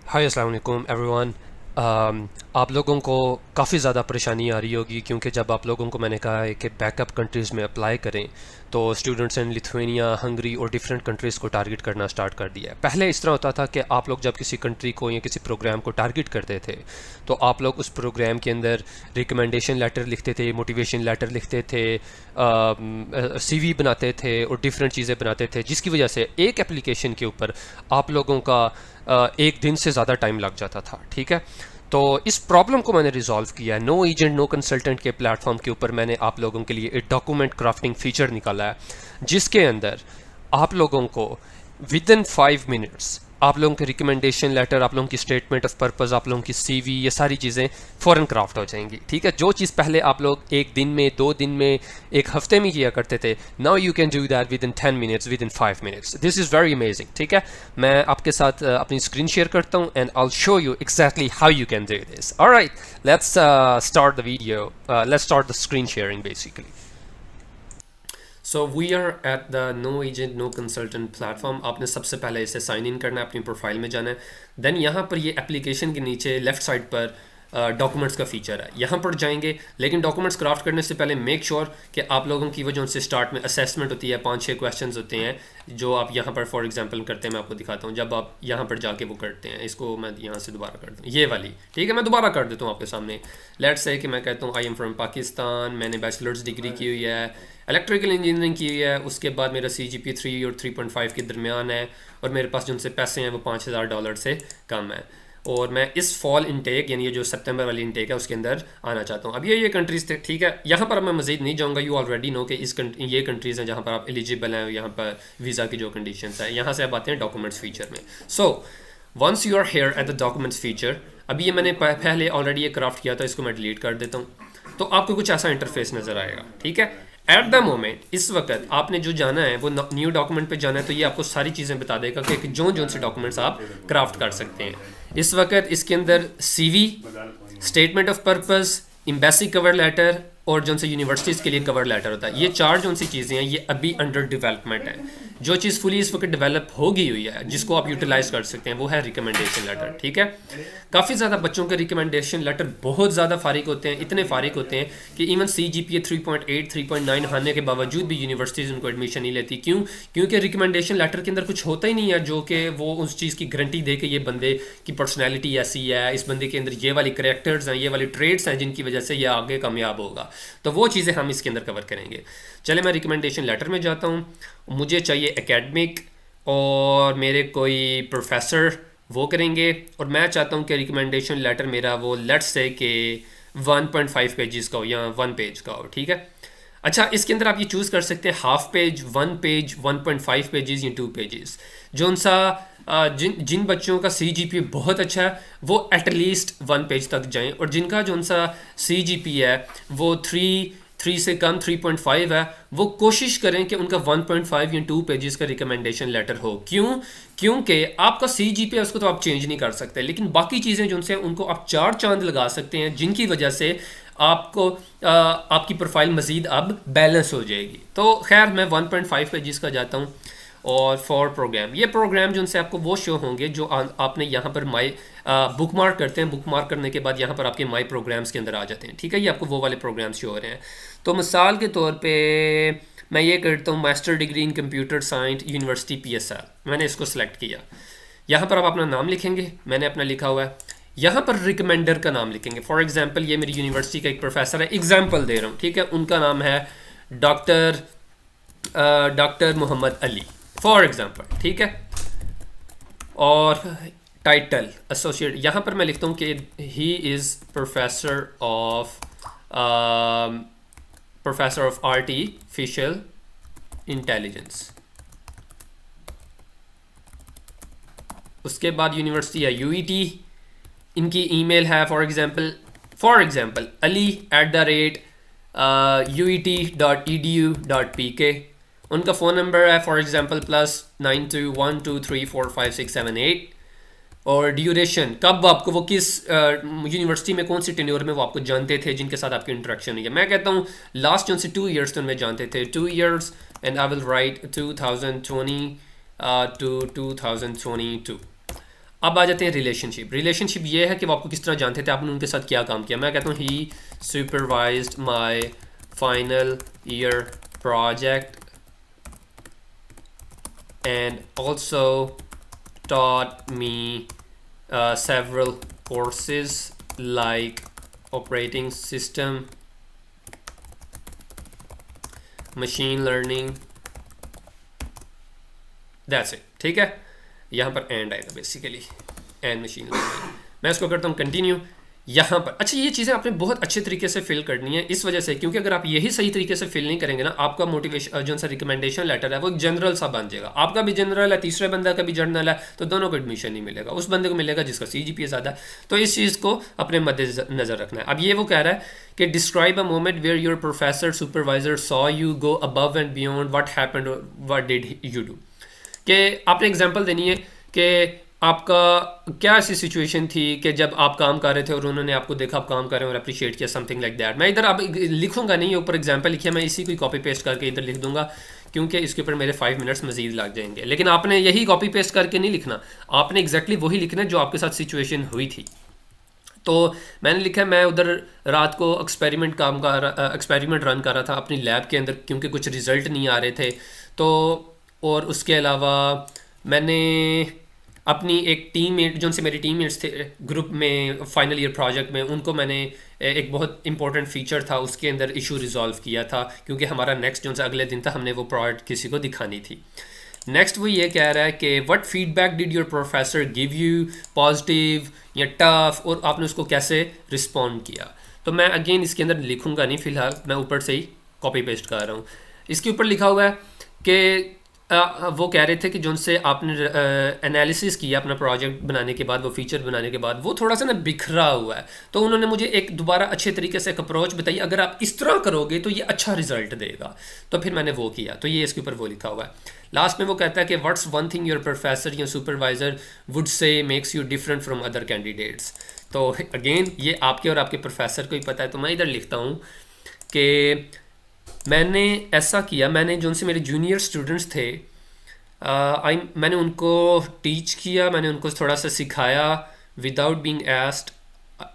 हाय अस्सलाम वालेकुम एवरीवन। आप लोगों को काफ़ी ज़्यादा परेशानी आ रही होगी क्योंकि जब आप लोगों को मैंने कहा है कि बैकअप कंट्रीज़ में अप्लाई करें तो स्टूडेंट्स इन लिथुआनिया, हंगरी और डिफरेंट कंट्रीज़ को टारगेट करना स्टार्ट कर दिया है। पहले इस तरह होता था कि आप लोग जब किसी कंट्री को या किसी प्रोग्राम को टारगेट करते थे तो आप लोग उस प्रोग्राम के अंदर रिकमेंडेशन लेटर लिखते थे, मोटिवेशन लेटर लिखते थे, सीवी बनाते थे और डिफरेंट चीज़ें बनाते थे, जिसकी वजह से एक एप्लीकेशन के ऊपर आप लोगों का एक दिन से ज़्यादा टाइम लग जाता था। ठीक है, तो इस प्रॉब्लम को मैंने रिजॉल्व किया है। नो एजेंट नो कंसल्टेंट के प्लेटफॉर्म के ऊपर मैंने आप लोगों के लिए एक डॉक्यूमेंट क्राफ्टिंग फीचर निकाला है, जिसके अंदर आप लोगों को विद इन 5 मिनट्स आप लोगों के रिकमेंडेशन लेटर, आप लोगों की स्टेटमेंट ऑफ पर्पस, आप लोगों की सीवी, ये सारी चीज़ें फ़ौरन क्राफ्ट हो जाएंगी। ठीक है, जो चीज़ पहले आप लोग एक दिन में, 2 दिन में, एक हफ्ते में किया करते थे, now you can do that with in 10 minutes, with in 5 minutes. This is very amazing. ठीक है, मैं आपके साथ अपनी स्क्रीन शेयर करता हूँ and I show you exactly how you can do this. Alright, let's start the video, let's start the screen sharing basically. So we are at the no agent no consultant platform. आपने सबसे पहले इसे sign in करना है, अपनी profile में जाना है। देन यहाँ पर ये एप्लीकेशन के नीचे लेफ्ट साइड पर डॉक्यूमेंट्स का फीचर है, यहाँ पर जाएंगे। लेकिन डॉक्यूमेंट्स क्राफ्ट करने से पहले मेक श्योर कि आप लोगों की वो जो उनसे स्टार्ट में असेसमेंट होती है, 5-6 क्वेश्चंस होते हैं जो आप यहाँ पर फॉर एग्जांपल करते हैं। मैं आपको दिखाता हूँ जब आप यहाँ पर जाके वो करते हैं। इसको मैं यहाँ से दोबारा कर दूँ, ये वाली। ठीक है, मैं दोबारा कर देता हूँ आपके सामने। लेट्स से कि मैं कहता हूँ आई एम फ्रॉम पाकिस्तान, मैंने बैचलर्स डिग्री की हुई है, इलेक्ट्रिकल इंजीनियरिंग की हुई है। उसके बाद मेरा CGPA 3 और 3.5 के दरमियान है और मेरे पास जो उनसे पैसे हैं वो $5000 से कम है। और मैं इस फॉल इनटेक यानी ये जो सितंबर वाली इनटेक है उसके अंदर आना चाहता हूँ। अब ये कंट्रीज़ थे। ठीक है, यहाँ पर मैं मज़ीद नहीं जाऊँगा। यू ऑलरेडी नो कि ये कंट्रीज़ हैं जहाँ पर आप एलिजिबल हैं, यहाँ पर वीज़ा की जो कंडीशंस है। यहाँ से अब आते हैं डॉक्यूमेंट्स फीचर में। So once you are here at the documents feature, अभी ये मैंने पहले ऑलरेडी ये क्राफ्ट किया था, इसको मैं डिलीट कर देता हूँ। तो आपको कुछ ऐसा इंटरफेस नज़र आएगा। ठीक है, एट द मोमेंट इस वक्त आपने जो जाना है वो न्यू डॉक्यूमेंट पे जाना है, तो ये आपको सारी चीज़ें बता देगा कि जो से डॉक्यूमेंट्स आप क्राफ्ट कर सकते हैं। इस वक्त इसके अंदर CV, statement of purpose, embassy cover letter और जो से यूनिवर्सिटीज़ के लिए कवर लेटर होता है, ये 4 जो सी चीज़ें हैं ये अभी अंडर डेवलपमेंट है। जो चीज़ फुली इस वक्त डेवलप हो गई हुई है जिसको आप यूटिलाइज कर सकते हैं वो है रिकमेंडेशन लेटर। ठीक है, काफ़ी ज़्यादा बच्चों के रिकमेंडेशन लेटर बहुत ज़्यादा फारिग होते हैं, इतने फारिग होते हैं कि इवन CGPA 3.8 3.9 आने के बावजूद भी यूनिवर्सिटीज़ उनको एडमिशन नहीं लेती। क्यों? क्योंकि रिकमेंडेशन लेटर के अंदर कुछ होता ही नहीं है जो कि वो उस चीज़ की गारंटी दे कि ये बंदे की पर्सनैलिटी ऐसी है, इस बंदे के अंदर ये वाली करैक्टर्स हैं, ये वाली ट्रेड्स हैं जिनकी वजह से ये आगे कामयाब होगा। तो वो चीज़ें हम इसके अंदर कवर करेंगे। चले मैं रिकमेंडेशन लेटर में जाता हूँ। मुझे चाहिए एकेडमिक और मेरे कोई प्रोफेसर वो करेंगे, और मैं चाहता हूँ कि रिकमेंडेशन लेटर मेरा वो लेट्स से कि 1.5 पेजेस का हो या 1 पेज का हो। ठीक है, अच्छा इसके अंदर आप ये चूज़ कर सकते हैं हाफ पेज, 1 पेज, 1.5 पेजेस या 2 पेजेस। जो सा जिन बच्चों का CGPA बहुत अच्छा है वो एटलीस्ट 1 पेज तक जाएं, और जिनका जो सा CGPA है वो 3 से कम 3.5 है, वो कोशिश करें कि उनका 1.5 या 2 पेजेस का रिकमेंडेशन लेटर हो। क्यों? क्योंकि आपका CGPA उसको तो आप चेंज नहीं कर सकते, लेकिन बाकी चीज़ें जो से उनको आप 4 चांद लगा सकते हैं, जिनकी वजह से आपको आपकी प्रोफाइल मज़ीद अब बैलेंस हो जाएगी। तो खैर मैं 1.5 पेजेस का जाता हूँ। और फॉर प्रोग्राम, ये प्रोग्राम जो उनसे आपको वो शो होंगे जो आपने यहाँ पर माई बुक मार्क करते हैं। बुक मार्क करने के बाद यहाँ पर आपके माई प्रोग्राम्स के अंदर आ जाते हैं। ठीक है, ये आपको वो वाले प्रोग्राम्स शो हो रहे हैं। तो मिसाल के तौर पे मैं ये करता हूँ master degree in computer science university PSL, मैंने इसको सेलेक्ट किया। यहाँ पर आप अपना नाम लिखेंगे, मैंने अपना लिखा हुआ है। यहाँ पर रिकमेंडर का नाम लिखेंगे। फॉर एग्जाम्पल ये मेरी यूनिवर्सिटी का एक प्रोफेसर है, एग्जाम्पल दे रहा हूँ। ठीक है, उनका नाम है doctor Mohammad Ali for example. ठीक है, और टाइटल एसोसिएट यहाँ पर मैं लिखता हूँ कि he is professor of artificial intelligence. उसके बाद यूनिवर्सिटी है UET, इनकी ईमेल है फॉर एग्जाम्पल ali@uet.edu.pk। उनका फ़ोन नंबर है फॉर एग्जाम्पल +9212345678। और ड्यूरेशन, कब आपको वो किस यूनिवर्सिटी में कौन सी टेन्योर में वो आपको जानते थे, जिनके साथ आपकी इंटरेक्शन हुई है। मैं कहता हूँ लास्ट जो से 2 ईयर्स तो उनमें जानते थे, 2 years, and I will write 2020 to 2022। अब आ जाते हैं रिलेशनशिप। रिलेशनशिप ये है कि वो आपको किस तरह जानते थे, आपने उनके साथ क्या काम किया। मैं कहता हूँ ही supervised my final year project and also taught me several courses like operating system, machine learning, that's it। ठीक है, यहाँ पर एंड आएगा बेसिकली, एंड मशीन लर्निंग। मैं इसको करता हूँ कंटिन्यू यहाँ पर। अच्छा, ये चीज़ें आपने बहुत अच्छे तरीके से फिल करनी है इस वजह से, क्योंकि अगर आप यही सही तरीके से फिल नहीं करेंगे ना, आपका मोटिवेशन जो सा रिकमेंडेशन लेटर है वो एक जनरल सा बन जाएगा। आपका भी जनरल है, तीसरे बंदा का भी जनरल है, तो दोनों को एडमिशन नहीं मिलेगा। उस बंदे को मिलेगा जिसका CGPA ज़्यादा है। तो इस चीज़ को अपने मद्देनज़र रखना है। अब ये वो कह रहा है कि describe a moment where your professor supervisor saw you go above and beyond, what happened, what did you do. कि आपने एग्जांपल देनी है कि आपका क्या ऐसी सिचुएशन थी कि जब आप काम कर रहे थे और उन्होंने आपको देखा आप काम कर रहे हैं और अप्रिशिएट किया, समथिंग लाइक दैट। मैं इधर अब लिखूंगा नहीं, ऊपर एग्जांपल लिखिए, मैं इसी को कॉपी पेस्ट करके इधर लिख दूंगा, क्योंकि इसके ऊपर मेरे 5 मिनट्स मजीद लग जाएंगे। लेकिन आपने यही कॉपी पेस्ट करके नहीं लिखना, आपने एग्जैक्टली वही लिखना है जो आपके साथ सिचुएशन हुई थी। तो मैंने लिखा है मैं उधर रात को एक्सपेरिमेंट रन कर रहा था अपनी लैब के अंदर, क्योंकि कुछ रिज़ल्ट नहीं आ रहे थे। तो और उसके अलावा मैंने अपनी एक टीममेट, जो उनसे मेरे टीममेट्स थे ग्रुप में फाइनल ईयर प्रोजेक्ट में, उनको मैंने एक बहुत इंपॉर्टेंट फीचर था उसके अंदर इशू रिजॉल्व किया था, क्योंकि हमारा नेक्स्ट जो सा अगले दिन था हमने वो प्रोजेक्ट किसी को दिखानी थी। नेक्स्ट वो ये कह रहा है कि what feedback did your professor give you, positive या टफ, और आपने उसको कैसे रिस्पॉन्ड किया। तो मैं अगेन इसके अंदर लिखूंगा नहीं फ़िलहाल, मैं ऊपर से ही कॉपी पेस्ट कर रहा हूँ। इसके ऊपर लिखा हुआ है कि वो कह रहे थे कि जो उनसे आपने एनालिसिस किया अपना प्रोजेक्ट बनाने के बाद, वो फीचर बनाने के बाद, वो थोड़ा सा ना बिखरा हुआ है। तो उन्होंने मुझे एक दोबारा अच्छे तरीके से एक अप्रोच बताई, अगर आप इस तरह करोगे तो ये अच्छा रिजल्ट देगा। तो फिर मैंने वो किया, तो ये इसके ऊपर वो लिखा हुआ है। लास्ट में वो कहता है कि what's one thing your professor या supervisor would say makes you different from other candidates. तो अगेन ये आपके और आपके प्रोफेसर को ही पता है। तो मैं इधर लिखता हूँ कि मैंने ऐसा किया, मैंने जो उनसे मेरे जूनियर स्टूडेंट्स थे मैंने उनको टीच किया, मैंने उनको थोड़ा सा सिखाया विदाउट बीइंग आस्क्ड।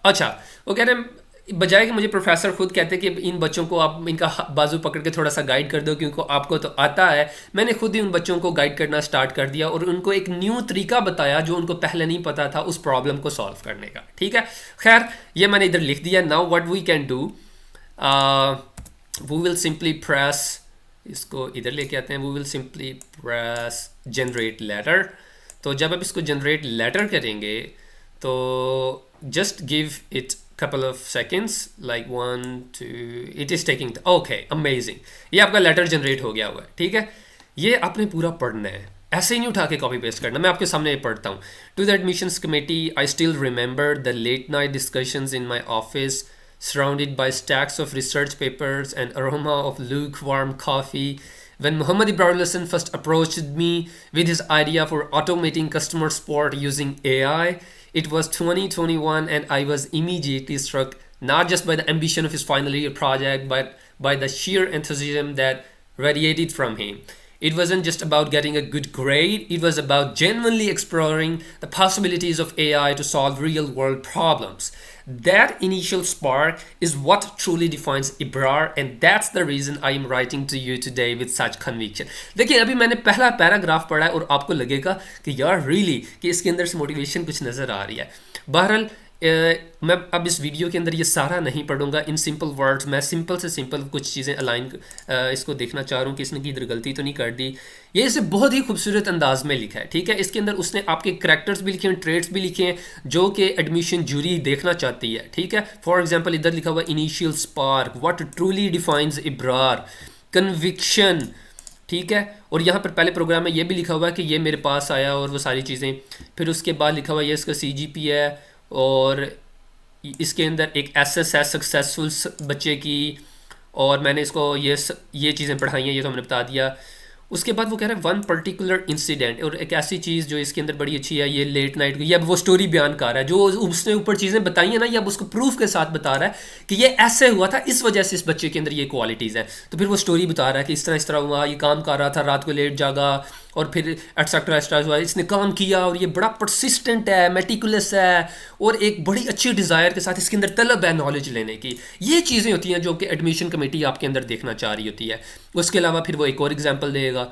अच्छा, वो कह रहे हैं बजाय कि मुझे प्रोफेसर खुद कहते कि इन बच्चों को आप इनका बाजू पकड़ के थोड़ा सा गाइड कर दो क्योंकि आपको तो आता है, मैंने खुद ही उन बच्चों को गाइड करना स्टार्ट कर दिया और उनको एक न्यू तरीका बताया जो उनको पहले नहीं पता था उस प्रॉब्लम को सॉल्व करने का। ठीक है, खैर ये मैंने इधर लिख दिया। Now what we can do, we will simply press, इसको इधर लेके आते हैं, we will simply press generate letter. तो जब आप इसको जनरेट लेटर करेंगे तो just give it couple of seconds, like 1 2, it is taking, okay, amazing, ये आपका लेटर जनरेट हो गया हुआ है। ठीक है, ये आपने पूरा पढ़ना है, ऐसे ही नहीं उठा के कॉपी पेस्ट करना। मैं आपके सामने ये पढ़ता हूँ। To the admissions committee, I still remember the late night discussions in my office surrounded by stacks of research papers and aroma of lukewarm coffee. When Muhammad Ibrahim Hassan first approached me with his idea for automating customer support using AI, it was 2021 and I was immediately struck not just by the ambition of his final year project but by the sheer enthusiasm that radiated from him. It wasn't just about getting a good grade, it was about genuinely exploring the possibilities of AI to solve real world problems. That initial spark is what truly defines Ibrar, and that's the reason I am writing to you today with such conviction. देखिए अभी मैंने पहला paragraph पढ़ा है और आपको लगेगा कि यार रियली कि इसके अंदर से मोटिवेशन कुछ नज़र आ रही है। बहरहाल मैं अब इस वीडियो के अंदर ये सारा नहीं पढ़ूंगा, इन सिंपल वर्ड्स मैं सिंपल से सिंपल कुछ चीज़ें अलाइन इसको देखना चाह रहा हूँ कि इसने इधर गलती तो नहीं कर दी। ये इसे बहुत ही खूबसूरत अंदाज में लिखा है। ठीक है, इसके अंदर उसने आपके करैक्टर्स भी लिखे हैं, ट्रेड्स भी लिखे हैं जो कि एडमिशन जूरी देखना चाहती है। ठीक है, फॉर एग्जाम्पल इधर लिखा हुआ initial spark, what truly defines Ibrar, conviction. ठीक है, और यहाँ पर पहले प्रोग्राम में ये भी लिखा हुआ है कि ये मेरे पास आया और वो सारी चीज़ें। फिर उसके बाद लिखा हुआ है ये इसका CGP है और इसके अंदर एक SSS सक्सेसफुल बच्चे की, और मैंने इसको ये चीज़ें पढ़ाई हैं, ये तो हमने बता दिया। उसके बाद वो कह रहे हैं वन पर्टिकुलर इंसिडेंट, और एक ऐसी चीज़ जो इसके अंदर बड़ी अच्छी है, ये लेट नाइट की, ये अब वो स्टोरी बयान कर रहा है जो उसने ऊपर चीज़ें बताई हैं ना, ये अब उसको प्रूफ के साथ बता रहा है कि ये ऐसे हुआ था, इस वजह से इस बच्चे के अंदर ये क्वालिटीज़ हैं। तो फिर वो स्टोरी बता रहा है कि इस तरह हुआ, ये काम कर रहा था, रात को लेट जागा, और फिर एटसेट्रा एक्स्ट्रा हुआ, इसने काम किया और ये बड़ा परसिस्टेंट है, मेटिकुलस है, और एक बड़ी अच्छी डिज़ायर के साथ इसके अंदर तलब है नॉलेज लेने की। ये चीज़ें होती हैं जो कि एडमिशन कमेटी आपके अंदर देखना चाह रही होती है। उसके अलावा फिर वो एक और एग्जांपल देगा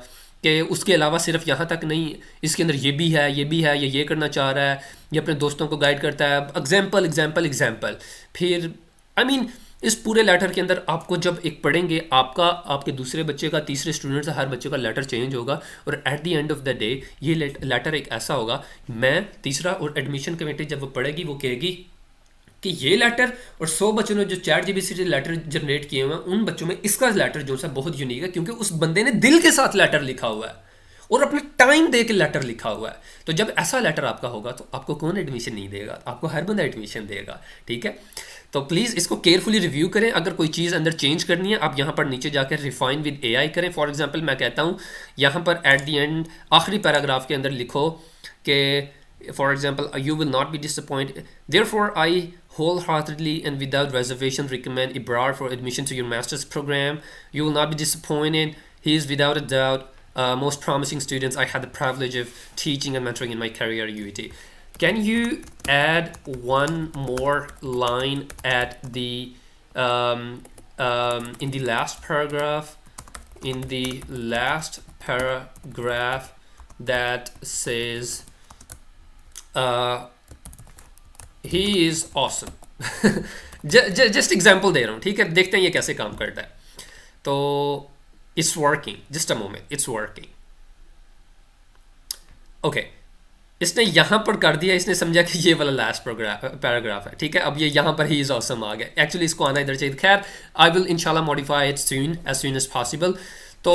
कि उसके अलावा सिर्फ यहाँ तक नहीं, इसके अंदर ये भी है, ये भी है, ये करना चाह रहा है, ये अपने दोस्तों को गाइड करता है, एग्जाम्पल एग्जाम्पल एग्जाम्पल। फिर आई मीन इस पूरे लेटर के अंदर आपको जब एक पढ़ेंगे, आपका, आपके दूसरे बच्चे का, तीसरे स्टूडेंट का, हर बच्चे का लेटर चेंज होगा, और at the end of the day ये लेटर एक ऐसा होगा, मैं तीसरा, और एडमिशन कमेटी जब वो पढ़ेगी वो कहेगी कि ये लेटर और 100 बच्चों ने जो ChatGPT से लेटर जनरेट किए हुए हैं, उन बच्चों में इसका लेटर जो सा बहुत यूनिक है, क्योंकि उस बंदे ने दिल के साथ लेटर लिखा हुआ है और अपने टाइम दे के लेटर लिखा हुआ है। तो जब ऐसा लेटर आपका होगा तो आपको कौन एडमिशन नहीं देगा? आपको हर बंदा एडमिशन देगा, ठीक है। तो प्लीज़ इसको केयरफुली रिव्यू करें। अगर कोई चीज़ अंदर चेंज करनी है, आप यहाँ पर नीचे जाकर रिफाइन विद AI करें। फॉर एग्जांपल मैं कहता हूँ यहाँ पर एट द एंड आखिरी पैराग्राफ के अंदर लिखो कि for example, you will not be disappointed. Therefore, I wholeheartedly and without reservation recommend Ibrar for admission to your master's program. You will not be disappointed. He is without a doubt most promising students I had the privilege of teaching and mentoring in my career at UET. Can you add one more line at the in the last paragraph? In the last paragraph that says he is awesome. Just example दे रहा हूँ, ठीक है, देखते हैं ये कैसे काम करता है। तो it's working, just a moment, it's working. Okay, इसने यहाँ पर कर दिया, इसने समझा कि ये वाला लास्ट पैराग्राफ है, ठीक है। अब ये यहाँ पर ही इज़ ऑसम आ गया। एक्चुअली इसको आना इधर चाहिए। खैर, आई विल इंशाल्लाह modify it soon as possible. तो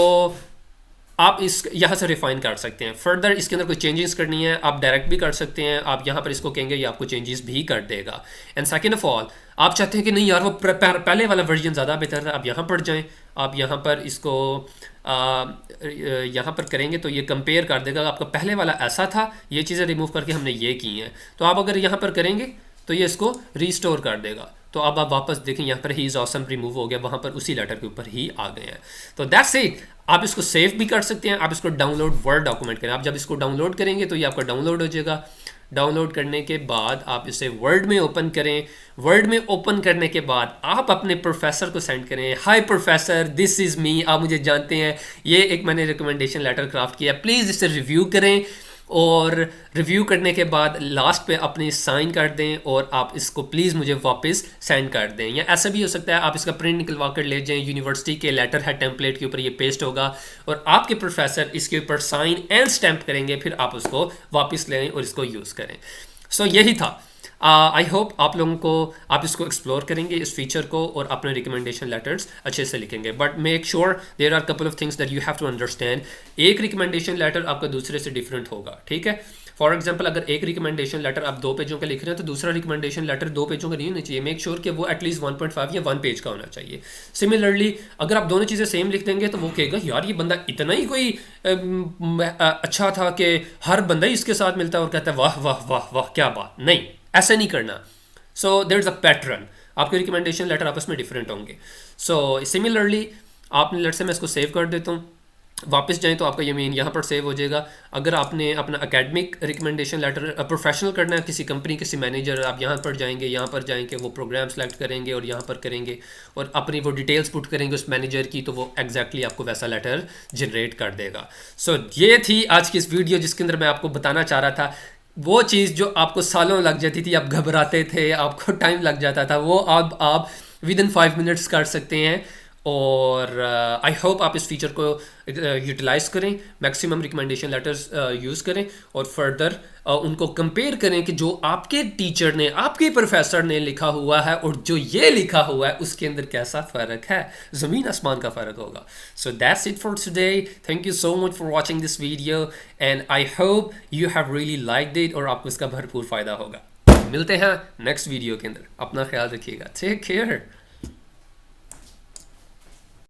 आप इस यहाँ से रिफाइन कर सकते हैं। फर्दर इसके अंदर कोई चेंजेस करनी है, आप डायरेक्ट भी कर सकते हैं। आप यहाँ पर इसको कहेंगे, ये आपको चेंजेस भी कर देगा। एंड सेकेंड ऑफ ऑल, आप चाहते हैं कि नहीं यार वो पहले वाला वर्जन ज़्यादा बेहतर है, आप यहाँ पर जाएँ, आप यहाँ पर इसको यहाँ पर करेंगे तो ये कंपेयर कर देगा, आपका पहले वाला ऐसा था, ये चीज़ें रिमूव करके हमने ये की हैं। तो आप अगर यहाँ पर करेंगे तो ये इसको रीस्टोर कर देगा। तो अब आप वापस देखें, यहाँ पर ही इज़ ऑसम रिमूव हो गया, वहाँ पर उसी लेटर के ऊपर ही आ गए हैं। तो दैट्स इट। आप इसको सेव भी कर सकते हैं, आप इसको डाउनलोड वर्ड डॉक्यूमेंट करें। आप जब इसको डाउनलोड करेंगे तो ये आपका डाउनलोड हो जाएगा। डाउनलोड करने के बाद आप इसे वर्ड में ओपन करें। वर्ड में ओपन करने के बाद आप अपने प्रोफेसर को सेंड करें, हाय प्रोफेसर, दिस इज़ मी, आप मुझे जानते हैं, ये एक मैंने रिकमेंडेशन लेटर क्राफ्ट किया, प्लीज़ इसे रिव्यू करें। और रिव्यू करने के बाद लास्ट पे अपनी साइन कर दें और आप इसको प्लीज़ मुझे वापस सेंड कर दें। या ऐसा भी हो सकता है आप इसका प्रिंट निकलवा कर ले जाएं, यूनिवर्सिटी के लेटर है टेम्पलेट के ऊपर ये पेस्ट होगा और आपके प्रोफेसर इसके ऊपर साइन एंड स्टैम्प करेंगे, फिर आप उसको वापस लें और इसको यूज़ करें। सो यही था। आई होप आप लोगों को, आप इसको एक्सप्लोर करेंगे इस फीचर को और अपने रिकमेंडेशन लेटर्स अच्छे से लिखेंगे। But make sure there are couple of things that you have to understand. एक रिकमेंडेशन लेटर आपका दूसरे से डिफरेंट होगा, ठीक है। फॉर एग्जाम्पल, अगर एक रिकमेंडेशन लेटर आप 2 पेजों का लिख रहे हैं तो दूसरा रिकमेंडेशन लेटर 2 पेजों का नहीं होना चाहिए। मेक श्योर कि वो एटलीस्ट 1.5 या 1 पेज का होना चाहिए। सिमिलरली अगर आप दोनों चीज़ें सेम लिख देंगे तो वो कहेगा यार ये बंदा इतना ही कोई अच्छा था कि हर बंदा ही इसके साथ मिलता है और कहता है वाह वाह वाह वाह क्या बात। नहीं, ऐसा नहीं करना। So there is a pattern, आपके रिकमेंडेशन लेटर आपस में डिफरेंट होंगे। सो सिमिलरली आपने, लेट से मैं इसको सेव कर देता हूँ, वापस जाएं तो आपका ये मेन यहाँ पर सेव हो जाएगा। अगर आपने अपना एकेडमिक रिकमेंडेशन लेटर प्रोफेशनल करना है किसी कंपनी, किसी मैनेजर, आप यहाँ पर जाएंगे, यहाँ पर जाएंगे, वो प्रोग्राम सेलेक्ट करेंगे और यहाँ पर करेंगे और अपनी वो डिटेल्स पुट करेंगे उस मैनेजर की, तो वो एग्जैक्टली आपको वैसा लेटर जनरेट कर देगा। सो ये थी आज की इस वीडियो जिसके अंदर मैं आपको बताना चाह रहा था वो चीज़ जो आपको सालों लग जाती थी, आप घबराते थे, आपको टाइम लग जाता था, वो अब आप विद इन 5 मिनट्स कर सकते हैं। और आई होप आप इस फीचर को यूटिलाइज़ करें, मैक्सिमम रिकमेंडेशन लेटर्स यूज़ करें और फर्दर उनको कंपेयर करें कि जो आपके टीचर ने, आपके प्रोफेसर ने लिखा हुआ है और जो ये लिखा हुआ है उसके अंदर कैसा फ़र्क है, ज़मीन आसमान का फ़र्क होगा। So that's it for today. Thank you so much for watching this video and I hope you have really liked it और आपको इसका भरपूर फ़ायदा होगा। मिलते हैं नेक्स्ट वीडियो के अंदर, अपना ख्याल रखिएगा, टेक केयर।